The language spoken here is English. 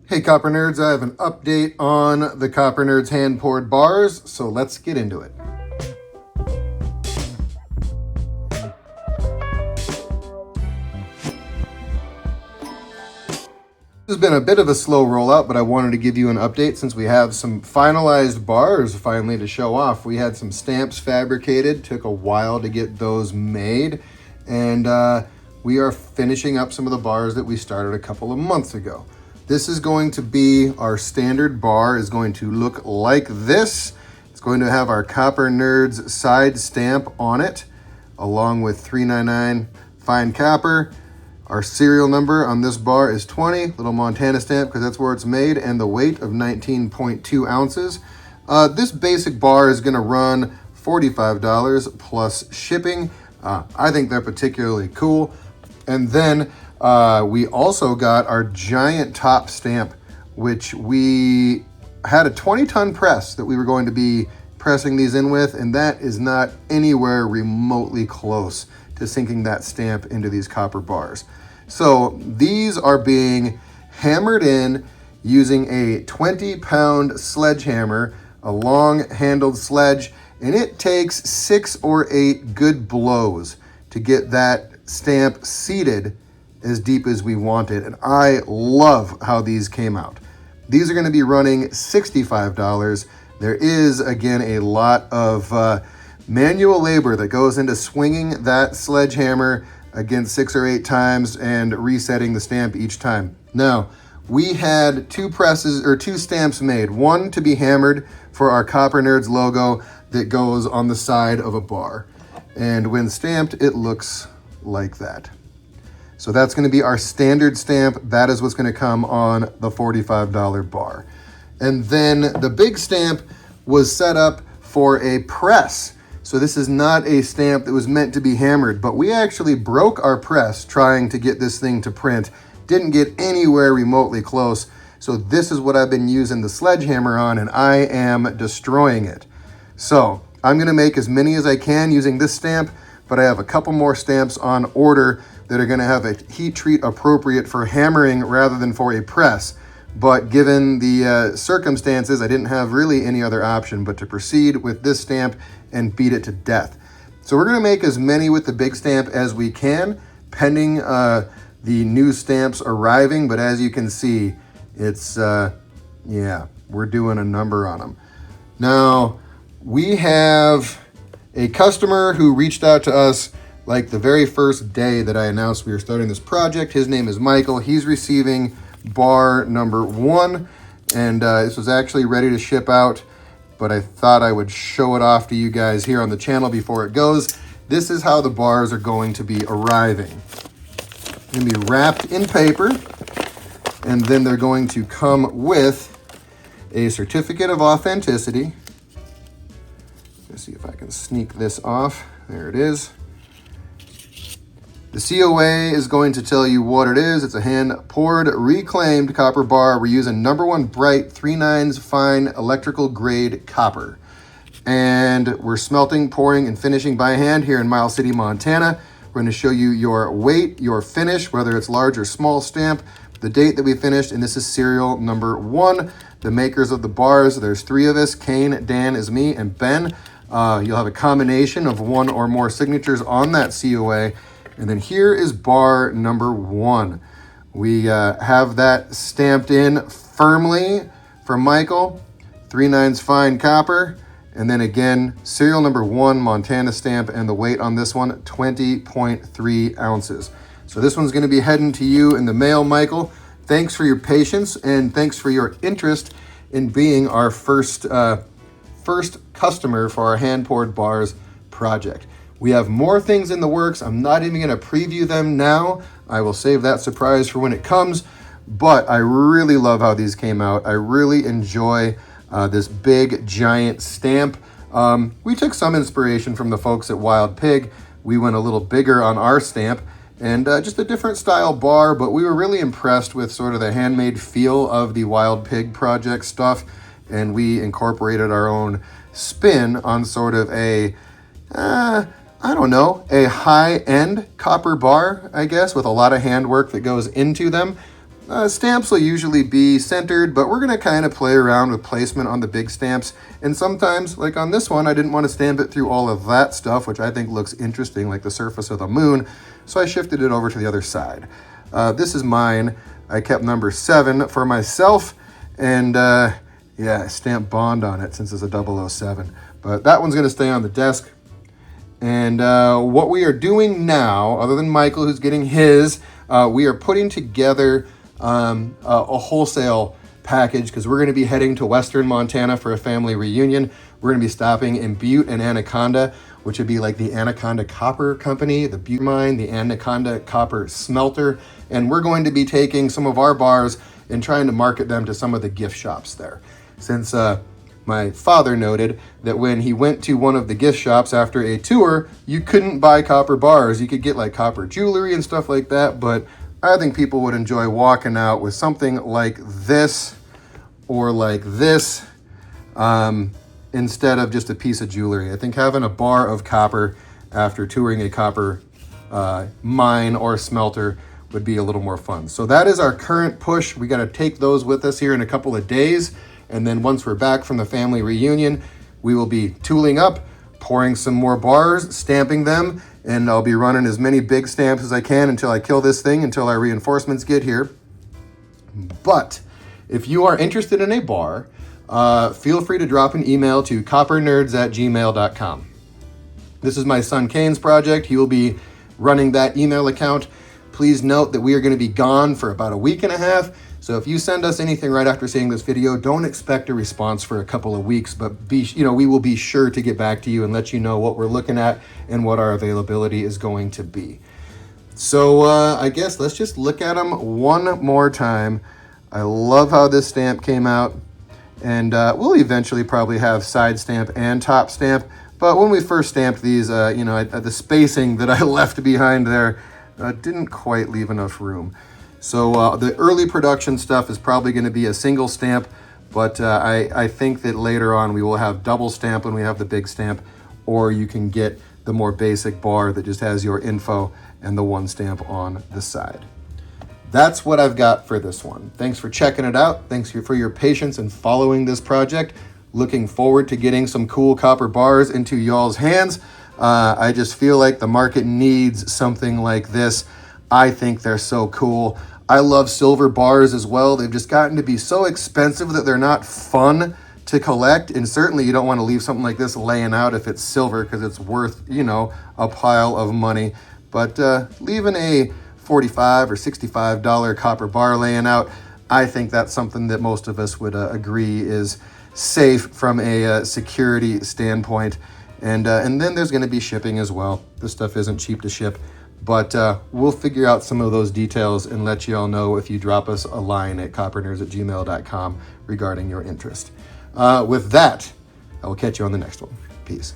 Hey Copper Nerds, I have an update on the Copper Nerds hand-poured bars, so let's get into it. This has been a bit of a slow rollout, but I wanted to give you an update since we have some finalized bars finally to show off. We had some stamps fabricated, took a while to get those made, and we are finishing up some of the bars that we started a couple of months ago. This is going to be our standard bar, is going to look like this. It's going to have our Copper Nerds side stamp on it, along with 399 fine copper. Our serial number on this bar is 20, little Montana stamp because that's where it's made, and the weight of 19.2 ounces. This basic bar is gonna run $45 plus shipping. I think they're particularly cool. And then we also got our giant top stamp, which we had a 20-ton press that we were going to be pressing these in with, and that is not anywhere remotely close to sinking that stamp into these copper bars. So these are being hammered in using a 20-pound sledgehammer, a long-handled sledge, and it takes 6 or 8 good blows to get that stamp seated as deep as we want it, and I love how these came out. These are going to be running $65. There is, again, a lot of manual labor that goes into swinging that sledgehammer against 6 or 8 times and resetting the stamp each time. Now, we had two stamps made, one to be hammered for our Copper Nerds logo that goes on the side of a bar. And when stamped, it looks like that. So that's going to be our standard stamp. That is what's going to come on the $45 bar. And then the big stamp was set up for a press. So this is not a stamp that was meant to be hammered, but we actually broke our press trying to get this thing to print. Didn't get anywhere remotely close. So this is what I've been using the sledgehammer on, and I am destroying it. So I'm going to make as many as I can using this stamp, but I have a couple more stamps on order that are going to have a heat treat appropriate for hammering rather than for a press. But given the circumstances, I didn't have really any other option but to proceed with this stamp and beat it to death. So we're going to make as many with the big stamp as we can, pending the new stamps arriving. But as you can see, it's, yeah, we're doing a number on them. Now, we have a customer who reached out to us like the very first day that I announced we were starting this project. His name is Michael. He's receiving bar number 1, and this was actually ready to ship out, but I thought I would show it off to you guys here on the channel before it goes. This is how the bars are going to be arriving. They're going to be wrapped in paper, and then they're going to come with a certificate of authenticity. Let's see if I can sneak this off. There it is. The COA is going to tell you what it is. It's a hand-poured, reclaimed copper bar. We're using #1 bright 3/9 fine electrical grade copper. And we're smelting, pouring, and finishing by hand here in Miles City, Montana. We're going to show you your weight, your finish, whether it's large or small stamp, the date that we finished, and this is serial number 1. The makers of the bars, there's 3 of us. Kane, Dan is me, and Ben. You'll have a combination of 1 or more signatures on that COA. And then here is bar number 1. We have that stamped in firmly for Michael, 3/9 fine copper. And then again, serial number 1, Montana stamp, and the weight on this one, 20.3 ounces. So this one's gonna be heading to you in the mail, Michael. Thanks for your patience, and thanks for your interest in being our first customer for our hand-poured bars project. We have more things in the works. I'm not even going to preview them now. I will save that surprise for when it comes. But I really love how these came out. I really enjoy this big, giant stamp. We took some inspiration from the folks at Wild Pig. We went a little bigger on our stamp and just a different style bar, but we were really impressed with sort of the handmade feel of the Wild Pig project stuff. And we incorporated our own spin on sort of a, I don't know, a high-end copper bar, I guess, with a lot of handwork that goes into them. Stamps will usually be centered, but we're going to kind of play around with placement on the big stamps. And sometimes, like on this one, I didn't want to stamp it through all of that stuff, which I think looks interesting, like the surface of the moon. So I shifted it over to the other side. This is mine. I kept number 7 for myself. And yeah, I stamped Bond on it since it's a 007. But that one's going to stay on the desk. And what we are doing now, other than Michael who's getting his, we are putting together a wholesale package because we're going to be heading to Western Montana for a family reunion. We're going to be stopping in Butte and Anaconda, which would be like the Anaconda Copper Company, the Butte Mine, the Anaconda Copper Smelter. And we're going to be taking some of our bars and trying to market them to some of the gift shops there. Since my father noted that when he went to one of the gift shops after a tour, you couldn't buy copper bars. You could get like copper jewelry and stuff like that, but I think people would enjoy walking out with something like this or like this instead of just a piece of jewelry. I think having a bar of copper after touring a copper mine or smelter would be a little more fun. So that is our current push. We got to take those with us here in a couple of days. And then once we're back from the family reunion, we will be tooling up, pouring some more bars, stamping them, and I'll be running as many big stamps as I can until I kill this thing, until our reinforcements get here. But if you are interested in a bar, feel free to drop an email to coppernerds@gmail.com. This is my son Kane's project. He will be running that email account. Please note that we are going to be gone for about a week and a half. So if you send us anything right after seeing this video, don't expect a response for a couple of weeks, but we will be sure to get back to you and let you know what we're looking at and what our availability is going to be. So I guess let's just look at them one more time. I love how this stamp came out, and we'll eventually probably have side stamp and top stamp. But when we first stamped these, the spacing that I left behind there didn't quite leave enough room. So the early production stuff is probably going to be a single stamp, but I think that later on we will have double stamp when we have the big stamp, or you can get the more basic bar that just has your info and the one stamp on the side. That's what I've got for this one. Thanks for checking it out. Thanks for your patience in following this project. Looking forward to getting some cool copper bars into y'all's hands. I just feel like the market needs something like this. I think they're so cool. I love silver bars as well. They've just gotten to be so expensive that they're not fun to collect. And certainly you don't want to leave something like this laying out if it's silver, because it's worth, a pile of money. But leaving a $45 or $65 copper bar laying out, I think that's something that most of us would agree is safe from a security standpoint. And then there's going to be shipping as well. This stuff isn't cheap to ship. But we'll figure out some of those details and let you all know if you drop us a line at coppernerds@gmail.com regarding your interest. With that, I will catch you on the next one. Peace.